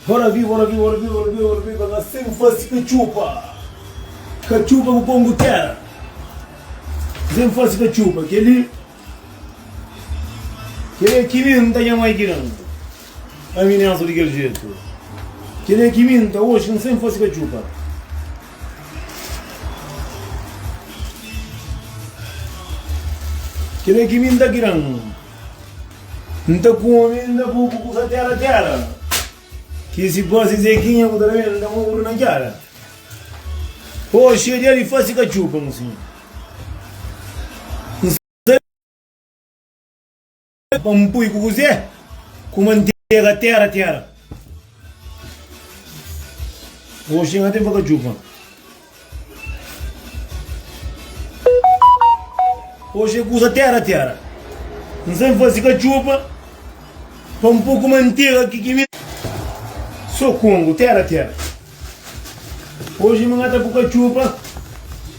Bora vi, bora sem fazer cachupa com Congo terra. Sem fazer cachupa, aquele não tem mais grande. A minha não daquele jeito. Aquele quimenta hoje não sem fazer cachupa. Aquele quimenta grande. Não está comendo, não está com a terra. Que se fosse zequinha, eu também não vou na cara. Hoje ele faz cachupa, mocinho. Um pui com você, com manteiga, terra. Hoje não tem cachupa. Hoje usa terra. Não sei fazer cachupa, com um pouco de manteiga que me... Sou Congo, terra. Hoje me gata pouca chupa,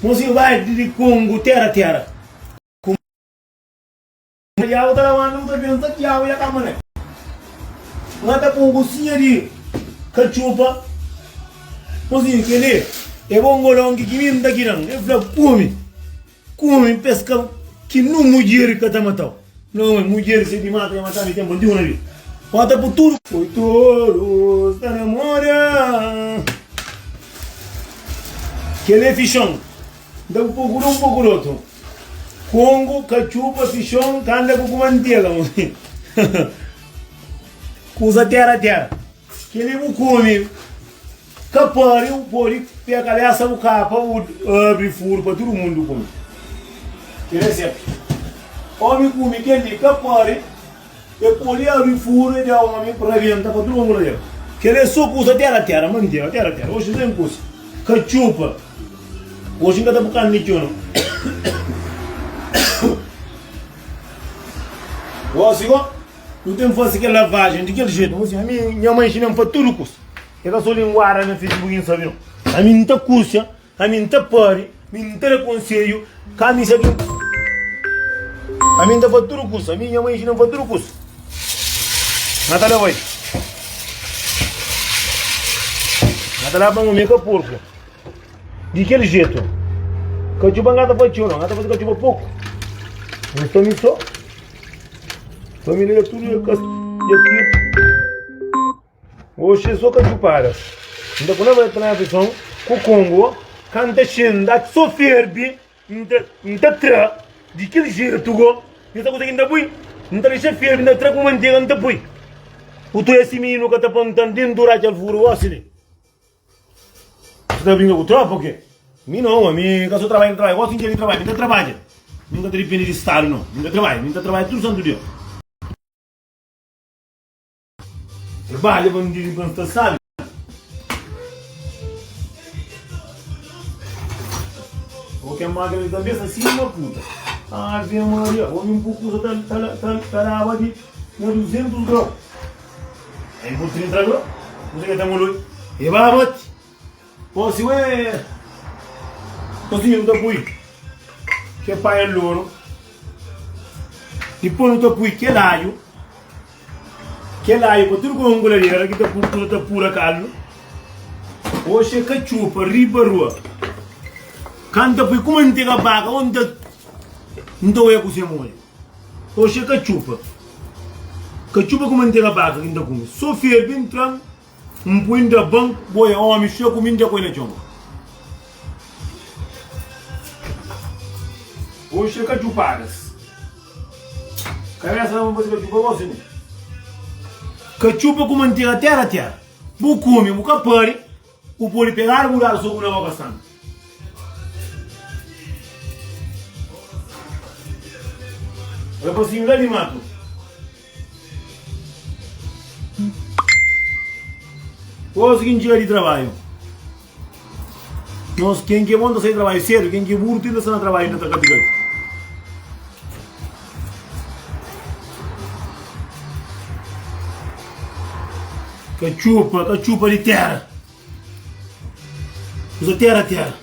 mas eu vai de Congo, terra. Como já outra mano, outra pensa que já tá mané. Gata Congo sim ali, cachupa, mas que ele é bom golão que me dá girang, é fla come pesca que não mulher que tá matando. Não, mulher se te mata, matar me tem bom dia ali. Mata por tudo. Oi, touro, está namorando. Aquele fichão. Dá um pouco do outro. Congo, cachupa, fichão, canda com manteiga. Usa terra. Aquele o come. Capari, o pori, pega a cabeça, o capa, o abre furo para todo mundo comer. Que recebe. Homem come, aquele capari. E poli abri furo e dá uma minha preventa para todo mundo. Que ele só usa terra, manteiga, terra. Hoje tem coisa. Cachupa. Hoje ainda está buscando nicho. Hoje, não tem que fazer aquela lavagem daquele jeito. Minha mãe ensina para tudo coisa. Ela só linguara no Facebook, sabe? A mim não está custa, a mim não está pare, a mim não está conselho, camisa aqui. A mim está para tudo custa, a minha mãe ensina para tudo custa. Natália vai. Natália vai comer com porco. Daquele jeito. Cachupa não está para tio, não. Está para cachupa pouco. Não estou me só. Família tudo e aqui. Hoje é só cachupara. Ainda quando vai ter a versão com o Congo, canta xenda, só ferve, não tra, daquele jeito, não está conseguindo apoio. Não está deixando ferve, não tra com manteiga, não está apoio. O tu é esse menino que está apontando dentro do raio de furo, assim. Você está vindo com o tropa ou quê? Mim não, a mim, que eu trabalho, gosto de trabalho, não trabalho. Nunca depende de estado, não. Não trabalho, tudo santo dia. Trabalha, vamos dizer, quando você sabe. Ou que a máquina de cabeça assim é uma puta. Ah, Ave Maria, o homem um pouco está aqui, 200 graus. É por 30 graus, não sei o que está molhado. E vai lá, bate. Pô, se é... Cozinha no tapuí, que é pai é louro. E põe no tapuí que é laio. Que é laio, para tudo com um goleiro, que está pura calma. Hoje é cachupa, riba rua. Canta por como não tem a vaga, onde não estou a cozinhar molho. Hoje é cachupa. Cachupa como não tem a vaga, ainda come. Só ferve, entra, põe da banco, boi, homem, só comendo a coisa na chão. Hoje é cachupadas. Cabeça não vai fazer cachupa assim. Cachupa com manteiga terra. Bu come, bu capare, o pode pegar e mudar só com uma boca santa. É para cima de mato. Qual é o seguinte dia de trabalho? Nós, quem que é bom sair trabalho cedo, quem que é burro ainda está no trabalho na categoria. Cachupa de terra. Usa terra.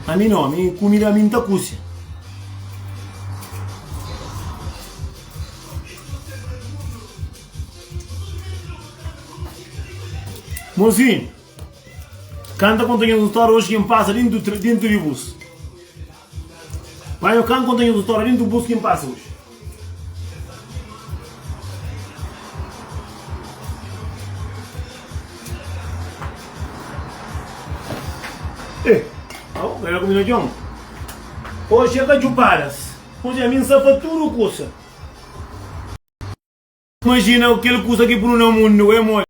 A mim não, a mim comida a mim está custa. Mozinho, canta contanha do história hoje quem passa dentro do bus. Vai, eu canto contanha do história dentro do bus quem passa hoje. Era comigo John. Hoje é que chuparas. Hoje a minha safatura custa. Imagina o que ele custa aqui por um mundo, é mole.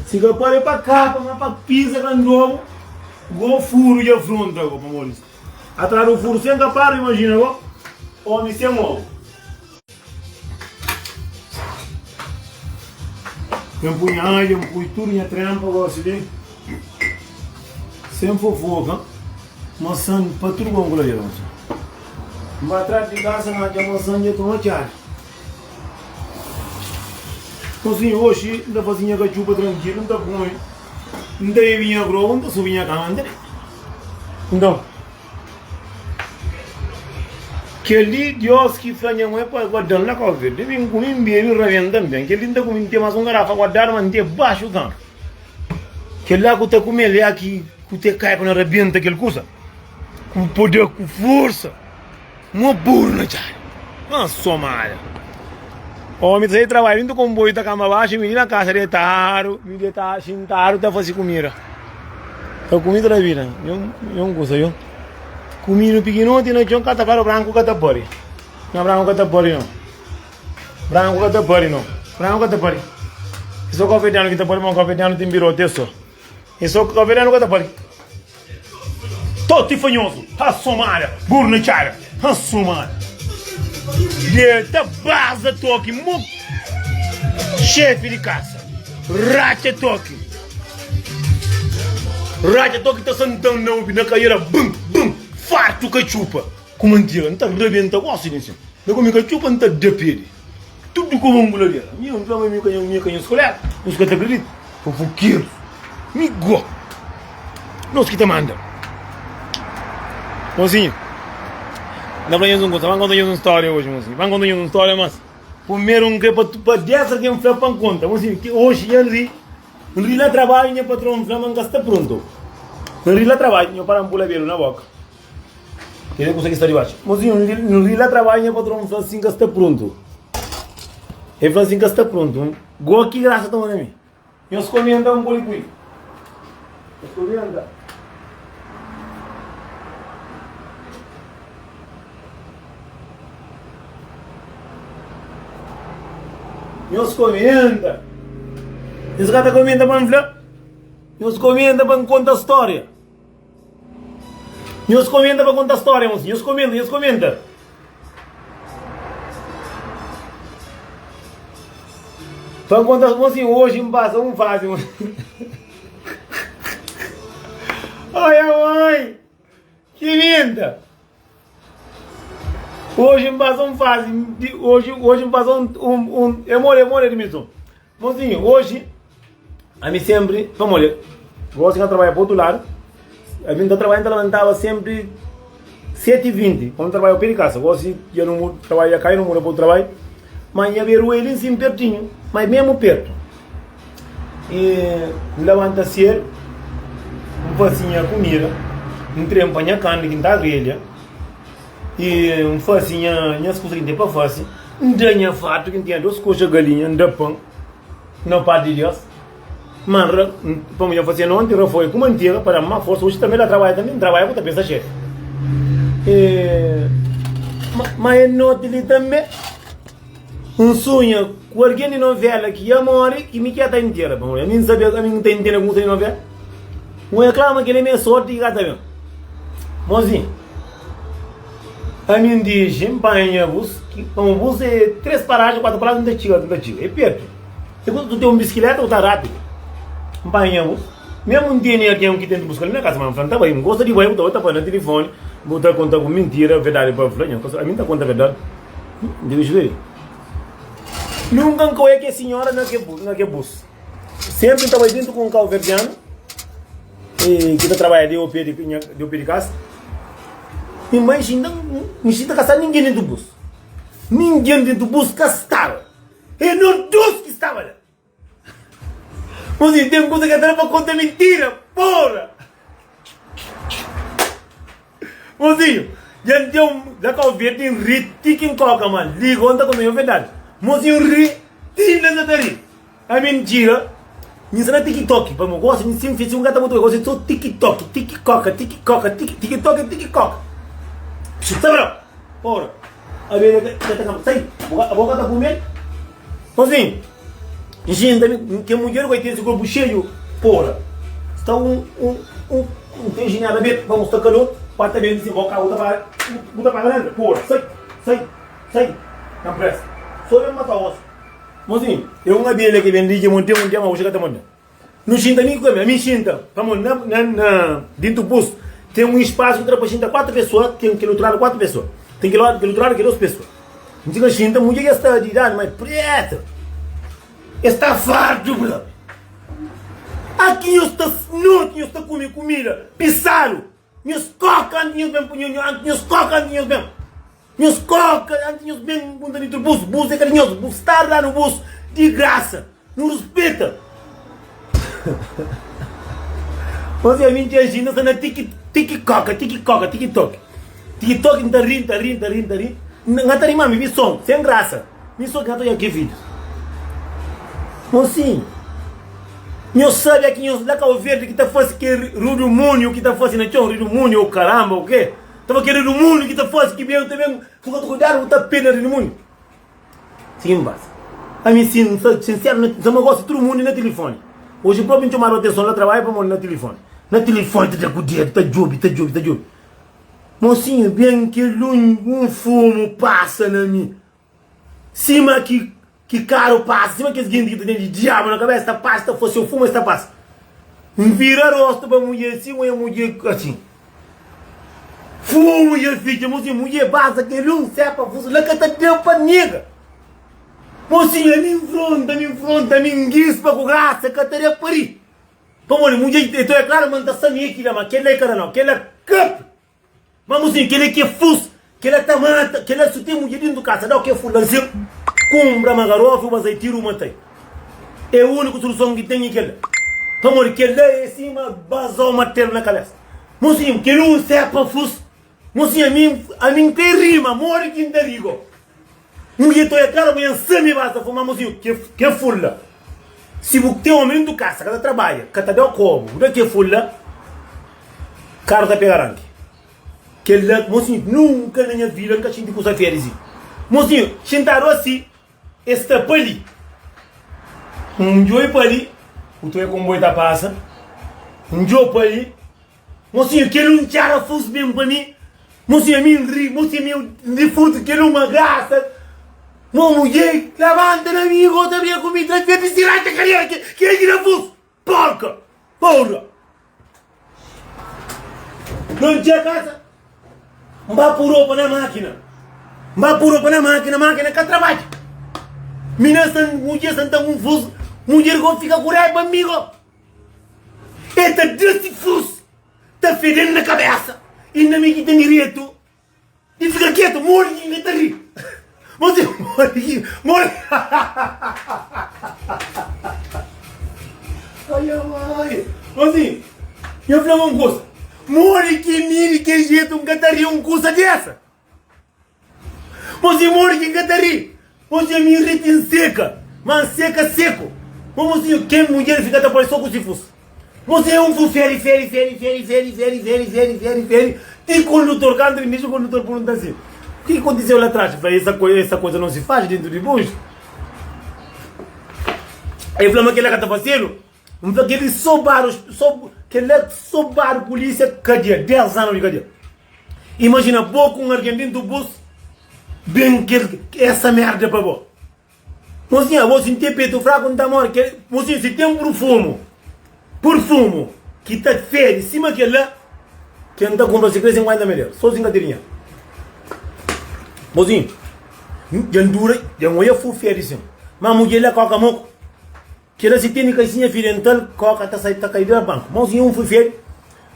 Se eu parei para cá, para pisa com novo, vou furo de afronta, Maurício. Atrás do furo sem capar, imagina, homem sem ovo. Eu punhai, eu pus tudo em trampa, você sem fofoca, mas sem para tudo bom, galera. Mas atrás de casa, não tinha maçã de tomar chá. Então, assim, hoje, ainda fazia a chupa tranquilo, não está bom, hein? Não tem vinha grossa, não está subindo a cama, então, aquele Deus que faz a mãe para guardar na cover, deve incluir bem o também, que ele ainda com tem mais garrafa guardar, mas tem baixo o campo. Que lá que está com ele aqui, que te cai quando arrebenta aquele coisa, com poder, com força, uma burra na cara, uma somada. Homem, você trabalha indo com boi da cama baixa, me na casa de taro, me de taro, xintaro, tá fazendo comida. A comida da vida, eu não gosto, eu. Comida pequeno, tem não cata para branco cata pori. Não branco cata pori não. Branco cata pori não. Branco cata pori. Isso coffee dano que tá pori, mas coffee dano tem birote só. Isso coffee dano cata pori. Totti fanhoso, assomara, burna chara, assomara. Da base toque, chefe de casa, racha toque tá sentando na ouvi na caieira, bum, bum, farto que chupa, como antiga, não tá rebenta, gosto disso, não come que chupa, não tá de pede, tudo como um goleiro, não vai me canhão escolar, não se acredita, fofoqueiro, me go, não se que te manda, mozinho. Não vamos contar uma história hoje, mocinho. Vamos contar uma história, mas primeiro um que para dessa que eu fui para conta, mocinho, que hoje eu ri lá trabalho, meu patrão falou que está pronto. Eu ri lá trabalho, eu para pula belo na boca. Ele consegue estar debaixo. Mocinho, eu ri lá trabalho, meu patrão falou assim que está pronto. Ele falou assim que está pronto. Go aqui graça toma mim. Eu escolhi andar um pouco aí. Escolhi andar. Meus comenda. Esse cara comenda para me meus comenda para contar a história. Meus comenda para contar a história, moço. Meus comenda. Para contar, moço, hoje me passa um fácil. Olha, mãe. Que linda. Hoje me passou um fase, hoje me passou eu morei mesmo. Mozinho, hoje, a mim sempre, vamos olhar, gosto de trabalhar para o outro lado, a mim está trabalhando, levantava sempre 7h20, quando trabalho para casa, gosto de ir no trabalho, cair no muro para o trabalho, mas ia ver o ele assim pertinho, mas mesmo perto. E levanta cedo, facinha comida, trem para a carne que está a grelha, e facinha, minhas coisas que tem para fazer, tenha fato que tem 2 coxas de galinha, de pão, não parte de Deus. Mas, para mim, fazer não, eu foi com manteiga para uma força, hoje também ela trabalha com outra peça chefe. Mas não tem também um sonho, com alguém de novela que ia morrer e me quer estar inteira, a mim sabia, a mim não tem inteira como tem novela. Eu reclamo que ele é minha sorte e gata mesmo. Mozinho. A mim diz, empanha bus, um bus é 3 paragens, 4 paragens, não é perto. Depois tu tem uma bicicleta, está rápido. Empanha bus. Mesmo um dia que tem que buscar na casa, mas tá bem, gosta de vai, botar para no telefone, botar conta com mentira, verdade para falar, a mim tá conta verdade. Deixa eu ver. Nunca conheci a senhora naquele bus. Sempre estava dentro com um carro verdeano, que está trabalhando de casa. E mais ainda não está caçando ninguém dentro do bus. Ninguém dentro do bus que estava. E não todos que estavam lá. Mozinho, tem coisa que era para contar mentira, porra! Mozinho, já que eu vi, tem rir, tem coca, mano. Liga, onde quando eu verdade. Mozinho, rir, tem nada de rir. É mentira. Nisso é TikTok, para eu gosto, nisso fiz um gato muito, eu gosto de TikTok, TikTok, TikTok, TikTok, TikTok. Sabe, porra. A ver, sai, a boca está comendo. Mozinho, gente, que mulher vai ter esse corpo cheio, porra. Está tem engenhado a ver, vamos tocar calor, parte bem desse boca, outra para dentro, porra, sai, não pressa. Só eu matar o osso. Mozinho, eu não sabia que vem de monte, mas eu chego até monte. Não sinta nem coisa, a minha sinta, vamos dentro do bus, tem um espaço para sinta 4 pessoas, tem que lutar 4 pessoas, tem que lutar 2 pessoas. Não tinha sinta, mulher que está de idade, mas preta, está farto, bro. Aqui eu estou snoot, eu estou comendo comida, pisado, meus cocas antes bem, meus cocas antes bem, dentro do bus é carinhoso, bus estar lá no bus, de graça, não respeita. Você a minha agenda está na TikTok. TikTok está rindo. Não está rimando, me som, sem graça. Me som que não estou aqui, filhos. Mocinho, eu sabe aqui, eu lá que eu vejo que está fazendo que Rudo Múnio, que está fazendo aqui, Rudo Múnio, caramba, o quê? Estava querendo Rudo Múnio, que está fazendo que bem, também, ficou cuidado, está pena Rudo Múnio. Sim, basta. A mim, sincero, não gosto de todo mundo no telefone. Hoje, o próprio chamar a atenção lá, trabalho para no telefone. No telefone, está com o dia, está job. Mocinho, bem que um fumo passa na minha. Cima que caro passa, cima que esse guinda que tem de diabo na cabeça, passa, fosse o fumo, esta passa. Vira rosto para mulher assim, ou é mulher assim. Fumo e fica, mocinho, mulher basta, que ele não sepa, lá que está deu para nega. Mocinho, me enfronta, me enguispa com graça, que estaria por aí. Como mulher, então é claro, mas está sabendo que mas aquele é cara não, aquele é campo. Mas mocinho, aquele que é fuso, aquele é tamata, aquele é sutil, mulher dentro do casa, dá o que é fulanzinho. Cumbra magarofa, mas aí tiro uma tem. É a única solução que tem aquele. Vamos, que ele é cima, basou materno na cabeça. Mocinho, que não sepa fuso. Mocinho, a mim tem rima, morre que ainda digo. Mulher, tô é claro, mas se me basta fumar, mocinho, que é fula. Se você tem um homem do casa, que trabalha, que está dando como, não é que é fula, cara está pegando. Que ele, mocinho, nunca na minha vida, nunca tinha de coisa férias. Mocinho, sentaram assim, está para ali. Joio para ali, o teu é comboio da passa. Joio para ali. Mocinho, que ele não tira fuso mesmo para mim. Mocinho, a mim ri, mocinho, de fruto, que ele uma graça. Uma mulher, levanta na minha gota, minha comida, vai tirar esta carreira, que é tira fuso. Porca, porra. Não tinha casa. Vá por roupa na máquina. Máquina que trabalha. Mulher santa confuso. Mulher que fica com raiva, amigo. Está difuso. Está fedendo na cabeça. E na minha tem direito. E fica quieto, morre e está rir. Você morre. Ai. Assim, eu falei uma coisa. Morre que mire que jeito um cataria um coisa dessa. Você morre que cataria. Você me irrita em seca. Mas seco. Você quem mulher fica da só com se fosse. Você é um feri. E condutor, quando me diz o condutor pergunta assim. O que aconteceu lá atrás? Essa coisa não se faz dentro de bus. Aí falamos que ele está fazendo. Aquele sobar polícia, cadeia, 10 anos de cadeia. Imagina, pouco um argentino do bus, bem que essa merda para você. Mocinha, você tem peito fraco, não está morto. Mocinha, se tem um perfume, que está feio, em cima que lá, que não está com você, 50 melhor, só 50 tirinha. Mocinha, já dura, já não fui feio, mas a mulher lá coloca a mão. Que ela se tem caixinha firental, coca está caída da banco. Mocinho, um foi feio.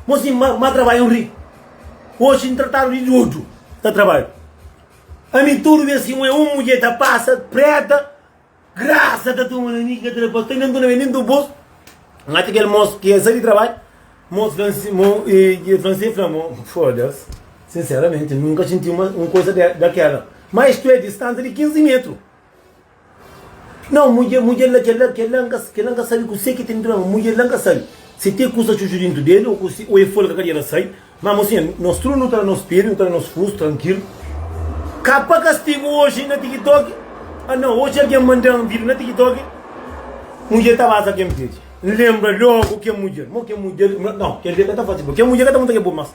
Mocinho, mas trabalha um rio. Hoje, trataram de tudo. Está trabalho. A mim tudo assim, uma mulher da passa, preta, graça da tua mania que te postou, não estou vendendo do bolso. Não é aquele moço que é sair de trabalho, moço francês, foda-se. Sinceramente, nunca senti uma coisa daquela. Mas tu é distância de 15 metros. Não, mulher que não sabe que você que tem drama, mulher não sabe. Se tem coisa chuchurinho dele, ou é folga que ela sai, mas assim, nós tudo não está nos pés, não está nos fusos, tranquilo. Capa castigo hoje na TikTok. Ah não, hoje alguém mandou um vídeo na TikTok. Mulher estava a quem pede. Lembra logo que é mulher. Não, que ele está fazendo. Que mulher está muito boa, mas.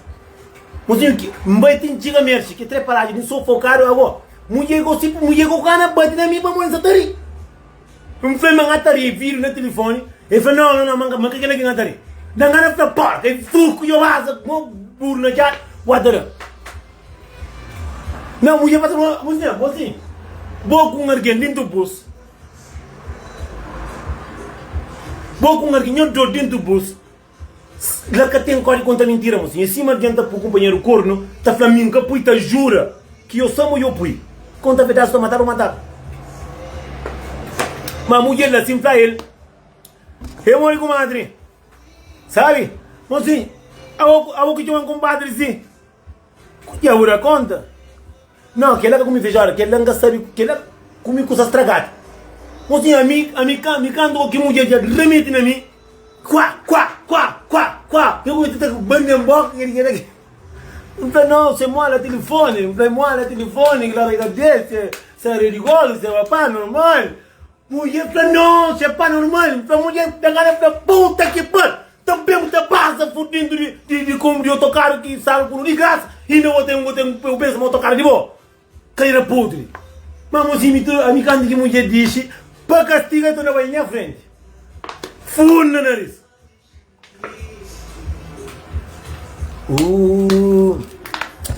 Mas que vai ter que merce, que três paradas de sofocado agora. Mulher com cana bate na minha para morrer satari. Não foi mangatari, vídeo no telefone. Ele falou não, manga que não atari. Não gana para porta, ele fuco eu asa, mo burna já, wadara. Não, mulher passa, mulher, assim. Boa com alguém dentro do bus. Boa com alguém dentro do bus. Lá que tem corre contra mentira, mocinho. Em cima adianta para o companheiro corno, tá flamingo, puita jura que eu sou eu pui. Conta a verdade, estou matar ou matar. Mas a mulher lá assim para ele. Eu moro com a madre. Sabe? Mocinho, a que eu compadre sim. Que a conta? Não, que ela que me fechou, que ela não sabe, que ela comigo coisa estragada. Mocinho, a mim quando que mulher já remete na mim. Quá. Eu vou ter que banho em boca, não, você mola telefone, claro que desse, você é ridículo, você é pá normal. Mulher fala, não, você é pá normal, mulher da cara da puta que pá, também você passa fudendo de como de autocarro que sabe por de graça, e não eu penso no autocarro de boa, caíra podre. Mas a minha canto que mulher disse, para castigar tu não vai na frente, fundo na nariz.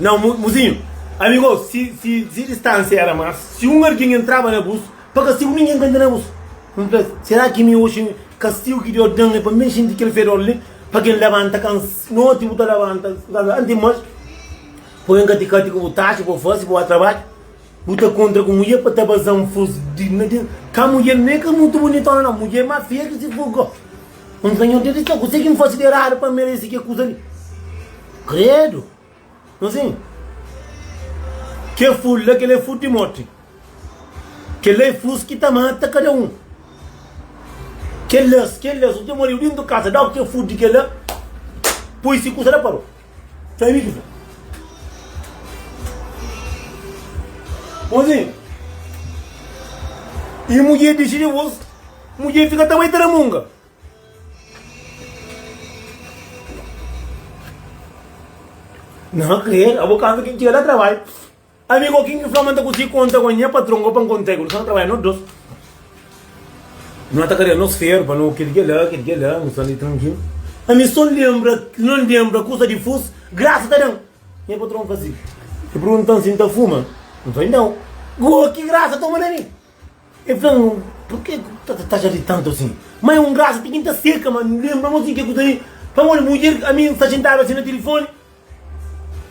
Não, mozinho, amigo, se distância era mais, se um alguém entrava na bus, para castigo ninguém entra na bus. Será que me hoje castigo que deu dano para mim sentir que ele fez ali, para quem levanta, não tipo da levanta, antes mais, põe um gaticate com o taxa, para fazer, para o trabalho, luta contra com mulher para tabazar um fuso de nada, que a mulher nem é muito bonita, não, mulher mais feia que se fogou. Não tenho direito, não consegue me fazer errado para merecer que coisa ali. Credo, assim, que fulla que ele é de morte, que ele é fus que tá mata cada um, que ele o que morreu dentro da casa, dá o que fude que ele, pois se coisa lá parou, sabe o que foi? Assim, e mulher diz de vos, mulher fica também teramunga. Não, creio, a boca que chega lá trabalho. Amigo, quem que flamanta com si conta com a minha patrão para encontrar, não trabalha nos dois. Não está querendo nos fer, para não querer lá, não está ali tranquilo. A mim só não lembra coisa de fus, graças a Deus. Minha patrão faz assim. Se perguntam se ainda fuma, não sei não. Que graça toma na mim. Eu falo, por que está já de tanto assim? Mas um graça tem que estar seca, mano. Lembra-me assim que coisa aí. Para uma mulher, a mim está sentada assim no telefone.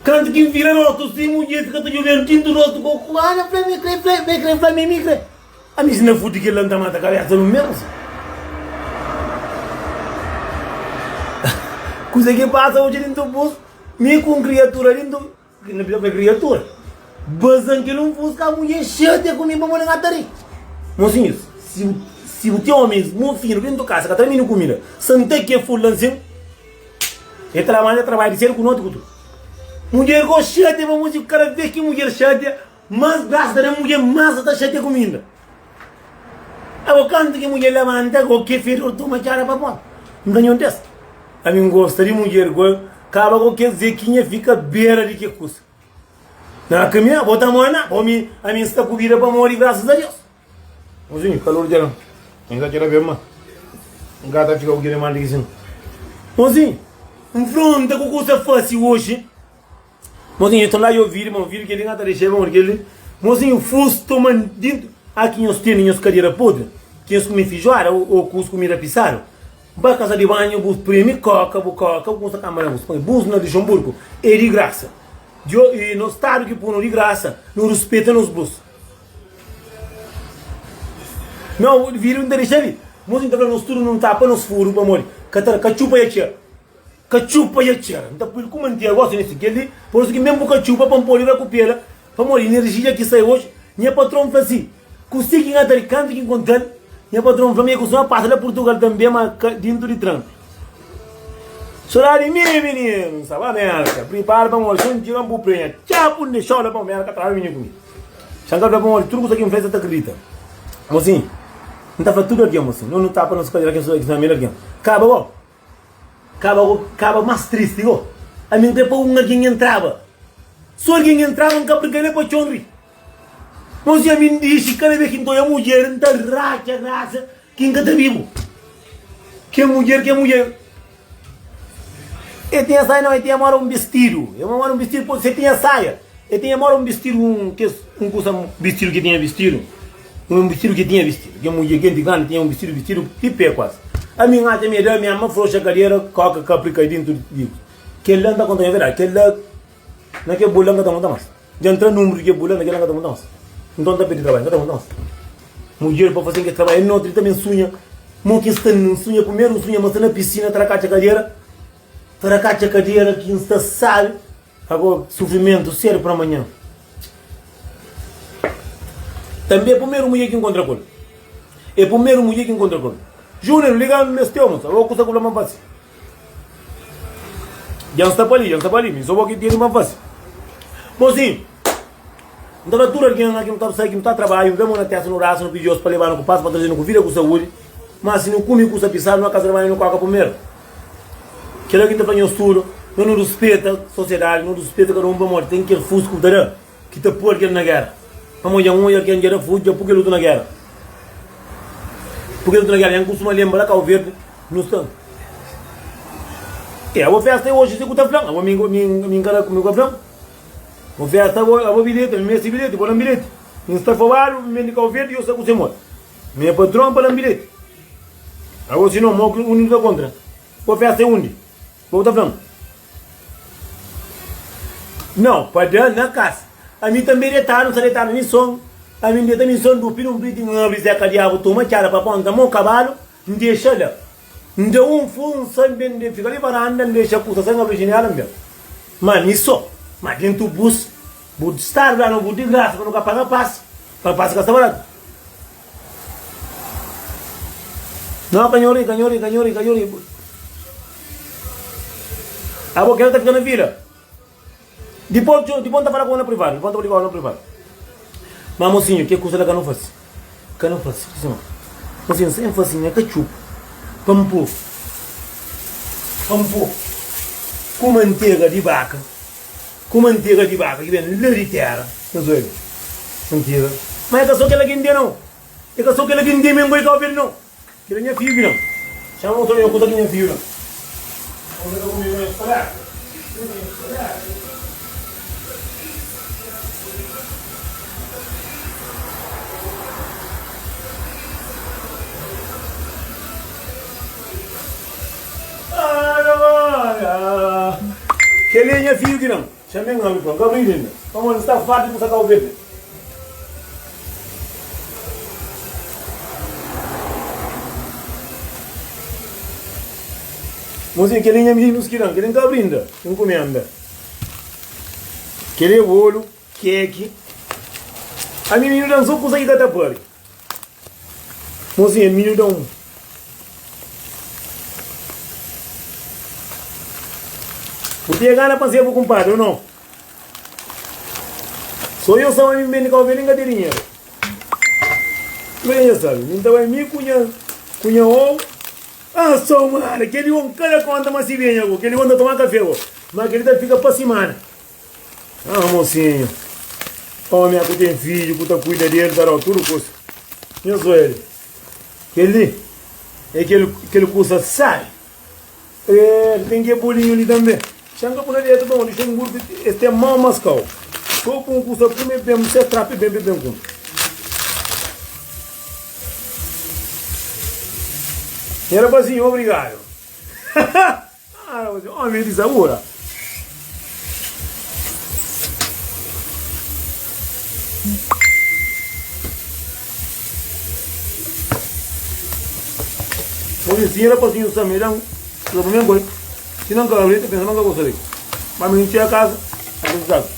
Quando que vira rosto, se mulher fica olhando tinto rosto, com a Ana, me a mim se não fute que ele anda mata a cabeça no mesmo. Coisa que passa hoje dentro do bus, me com criatura dentro, que não é criatura. Bazan que não fosse a mulher chata comigo para morrer na tari. Mocinhos, se o teu homem, meu filho, dentro da casa, que termina comida, sente que é fulanzinho, ele trabalha de ser com outro. Mulher com chata, vamos dizer, cada vez que mulher chata, mais gasta da mulher, mais está chata comida. Agora, quando que mulher levanta, o que fez, eu tomo a cara para pôr. Não tem um desse. A mim gosta de mulher, acaba com que zequinha fica beira de que coisa. Na caminha, bota a mão na, a mim está comida para morrer, graças a Deus. Mozinho, calor de lá. Ainda quero ver, mano. Um gato fica o que ele manda aqui. Mozinho, enfrenta com coisa fácil hoje. Mozinho, estou lá e eu vi que ele não está deixando, porque ele... Mozinho, fusto tomando dentro... Aqui nós temos cadeira podre, que nós comemos feijoada ou comida pisar. Para casa de banho, bus prêmio, coca, com a câmera, bus na de Luxemburgo, é de graça. E no estado que põe de graça, não respeita nos bolsos. Não, viram interesse ali. Mas então nós tudo não tapa nos furos para morrer. Cachupa e tia. Cachupa e tia. Então por como manter gosto nesse que ele, por isso que mesmo cachupa para pôr a copela, para morrer energia que sai hoje, minha patrão faz assim. Consegui engatar canto que encontrar. Minha patrão falou que uma parte da Portugal também, mas dentro de tranco. Chorar de mim, menino, sabe a merda. Prepara para morrer, sem tirar um puprinha. Tchau, por deixar olha para a merda, trabalha menino comigo. Xangar para morrer, tudo que aqui me fez até acredita. Mocinho. Não está tudo aqui, mocinho. Não está para nos coisas aqui, não é melhor aqui. Acaba mais triste, ó. A mim depois alguém entrava. Só alguém entrava, não capri que ele pode chonrir. Mocinho, a mim disse, cada vez que estou a mulher, não está racha, quem está vivo. Que mulher. Eu tinha saia, não, eu tinha mora um vestido. Eu moro um vestido, você tinha saia. Eu tinha mora um vestido, um vestido que tinha vestido. Um vestido que tinha vestido. Que a mulher que tinha um vestido de pé quase. A minha ate minha mãe falou que a cadeira coca caprica dentro disso. Que ele anda contando a verdade. Que ele não quer bulanga da mais. Já entra número que bulanga naquela da mais. Então tá pedindo trabalho, não mais. Mulher para fazer que trabalho, não outra também sonha. Não que está sonha primeiro sonha, mas na piscina tracacha a cadeira. Tracacha a cadeira que está sabe. Agora sofrimento sério para amanhã. Também é a primeira mulher que encontra com ele. É a primeira mulher que encontra com ele. Júnior, liga no meu estômago, eu vou coisa com uma face. Já está para ali, me só vou aqui ter uma face. Mozinho, então na altura que não está saindo, não está trabalhando, vemos na terça no braço, no pedido para levar no passo, para trazer no vida com saúde, mas se não come com pisar, não casa trabalhando no coca primeiro. Que alguém está fazendo estudo, não respeita a sociedade, não respeita cada um para morrer, tem que ir fusco, que está por aquele na guerra. Vamos já um que era fuga porque luta na guerra. Porque luta na guerra, eu costumo lembrar que o verde no stand. É, a festa hoje se custa frango, a minha encara comigo a frango. A festa a bilhete, me esse bilhete, vou dar bilhete. Está favorável, me indica o verde e eu sei que você morre. Minha patrão para dar bilhete. Agora se não, o único da contra. A festa é onde? Vou dar frango. Não, para dar na casa. A mim também retardo, se retardo missão. A mim também missão do pino brito, não abre Zé Cadiabo, toma cara para ponta, meu cavalo, não deixa lá. Não deu sem bem de ficar ali para andar, não deixa a puta sem original, meu. Mas isso, mas dentro do bus, vou estar lá no bus de graça, para nunca pagar passe, para passe que está barato. Não, canhori. A boca está ficando na vila. Depois está falando com a privada, depois está falando com a privada. Mas mocinho, que coisa que não faz? Que não faz? Mocinho, sem facinho, é cachupa. Pampu. Com manteiga de vaca. Que vem lá de terra. Não sei. Manteiga. Mas é só que ela quer não. É só que ela quer mesmo que eu ver não. Que ele é filho não. Chama o outro coisa que é filho não. Vamos ver como ele vai falar. Que ele é filho que não. Chamei um amigo, Gabriel. Como ele está farto de sacar o verde. Mozinho, que ele é menino que não, que ele está abrindo, encomenda. Que ele é bolo, queque. A minha menina dançou com saída da pari. Mozinho, menino dá um. Você gana para ser compadre ou não? Só eu sou a mim bem que eu venho de dinheiro. Venha, sabe? Então é minha cunha ou. Ah, só mano, aquele homem, cada conta mais se vem, aquele homem tomar café, mas aquele fica para semana. Ah, mocinho. Homem, que tem filho, que cuida dele, dará tudo coisa. Eu sou ele. Aquele curso sai. Tem que bolinho ali também. Chega por ali, bom, deixa um burro, este é mal mascau. Só com um curso primeiro, bem, você trape bem com. Era bazinho, obrigado. Homem de sabor. Hoje sim era para o Samirão, pelo mesmo coisa. Se não quer abrir, pensa, não quer gostar. Mas me encher a casa, é resultado.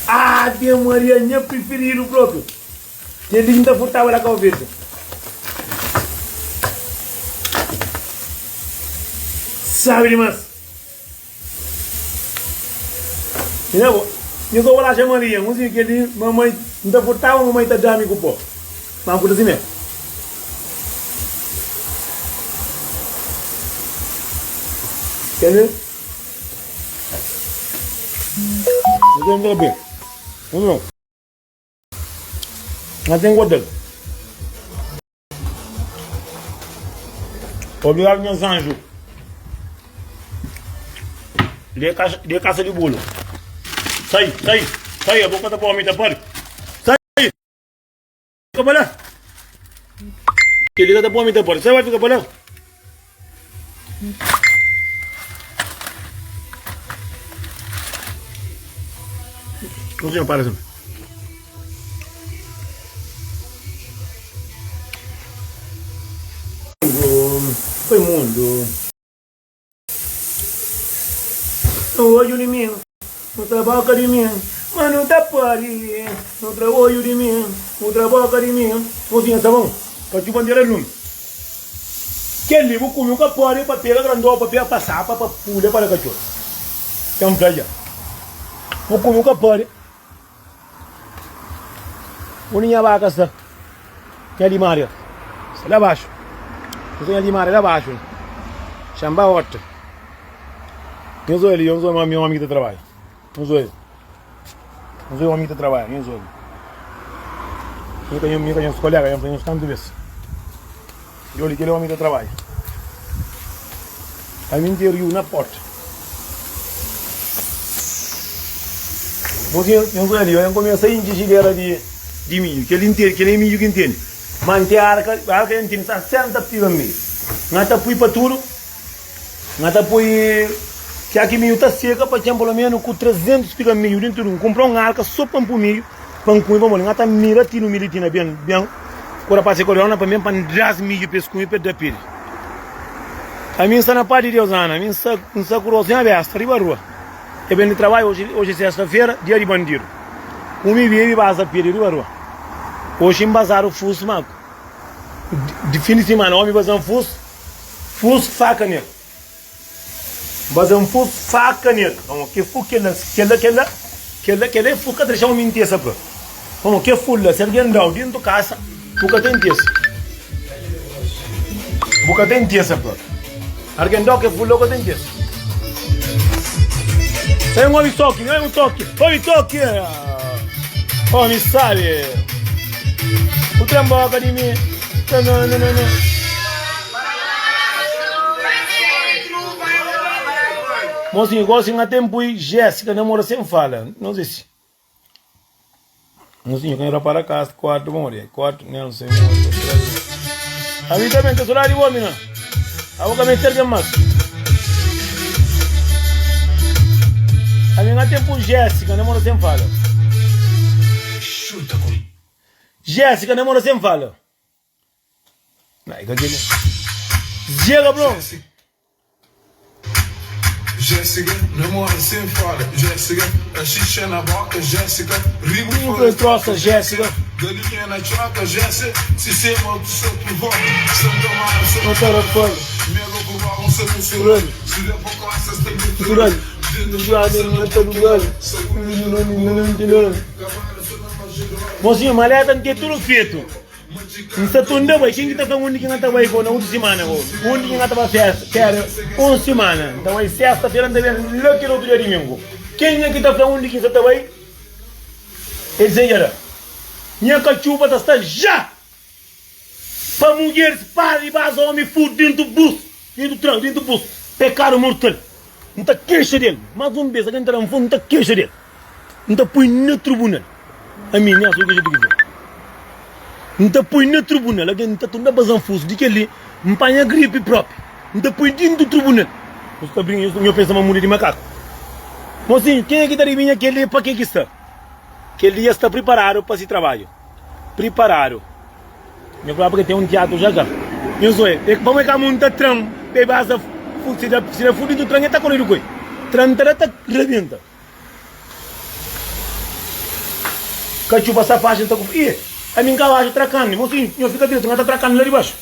Ave Maria, minha preferido próprio. Que linda furtava lá com o verde. Sabe demais. Eu vou lá chamar Maria. Música que ele, mamãe, ainda furtava, mamãe está dando amigo pô. Mas por assim mesmo. Quer ver? Eu tenho que ver. Não. Não tem gordura. Obrigado, meus anjos. Dê caça de bolo. Sai, a boca da porra, me tá pode. Sai. Fica para lá. Que liga da porra, me tá pode. Sai, vai ficar para lá. Não para assim. Foi mundo. No olho de mim, no trabalho de mim, mas não tá pari. No trabalho de mim, no trabalho de mim. Mozinha, tá bom? Para te bandeira lume. Que livro comigo que pode para pegar grandão, para pegar passar, para pulhar para cachorro. Que é um praia. Vou comigo que pode. Uninha vaca sta. Que é de Maria. Lá abaixo. Cozinha de Maria lá abaixo. Chamba horta. Eu sou ele, eu sou meu amigo de trabalho. Eu sou ele. Eu sou o amigo de trabalho, eu sou ele. Eu tenho uns colegas, eu tenho uns tantos vezes. Eu lhe quero o amigo de trabalho. Aí me interior na porta. Eu sou ele, eu comecei a encher de milho, que ele entende, que nem milho que entende. Manter a arca entende, 60 pilas meio. Nata pui para tudo, nata pui, que aqui milho está seca, para ter pelo menos com 300 pilas meio dentro de um. Comprar uma arca só para um milho, para um cunho, vamos lá, nata mira tino milho, tina bem, quando passei corona para mim, para dras milho, para escunho, para dar pilha. A mim está na parte de Deus, Ana, a mim está curiosinha aberta, arriba a rua. Eu venho de trabalho, hoje é sexta-feira, dia de bandido. Me vive basa piri rua. Hoje embasaram o fuso, mago. De fim de semana, homem basam fuso faca nele. Basam fuso faca nele. Como que fu que fu que deixa um mentir essa pro. Como que fu lá, se alguém dá dentro da casa, buca tem tes. Buca tem tes pro. Alguém dá que fu logo tem tes. Tem um toque, não é um toque. Oi toque. Oh, mi sabe? O tramboca de mim. Não. Mocinho, igual assim há tempo e Jéssica namora sem fala. Não sei se. Mocinho, quando era para casa, 4, vamos ver. 4, não sei. A mim também, que sou lá de homem, não. A boca me terga mais. A mim há tempo Jéssica namora sem fala. Jéssica namora sem fala. Chega, bro. Jéssica namora sem fala. Jéssica, a xixa na boca. Jéssica, ribo foi troça, Jéssica. Galinha na troca, Jéssica. Se se maldição por volta. Santa Mara, Santa Mara. Mega por baixo, Santa Mara. Se der por costas, tem que turar. Mocinho, maleta não tem tudo feito. Não se tunda, vai. Quem que está falando que não está vai com uma semana? Onde que não está festa? Uma semana. Então, vai sexta-feira, não deve louco no outro dia de domingo. Quem é que está falando que está vai? Ele diz, minha cachupa está já. Para mulheres, para e base, homem, fudo dentro do bus. Dentro do bus. Pecado mortal. não tá queixa dele. Mais um vez, a gente não tá queixa dele. Não tá põe no tribunal. A mim, não é só que eu digo. Não tá põe no tribunal. A gente tá tudo bazando fuso de que ele não panha gripe própria. Não tá põe dentro do tribunal. Eu penso uma mulher de macaco. Mocinho, quem é que está de vinha que ele para que está? Que ele já está preparado para esse trabalho. Preparado. Eu falo porque tem um teatro já já. Eu sou ele. Vamos cá montar tram. Bebasa, se não for do tram, está correndo com ele. Tram está rebenta. Cachupa essa faixa está com. Ih, a minha cavalo tracando. Mocinho, eu fico dentro, está tracando lá de baixo.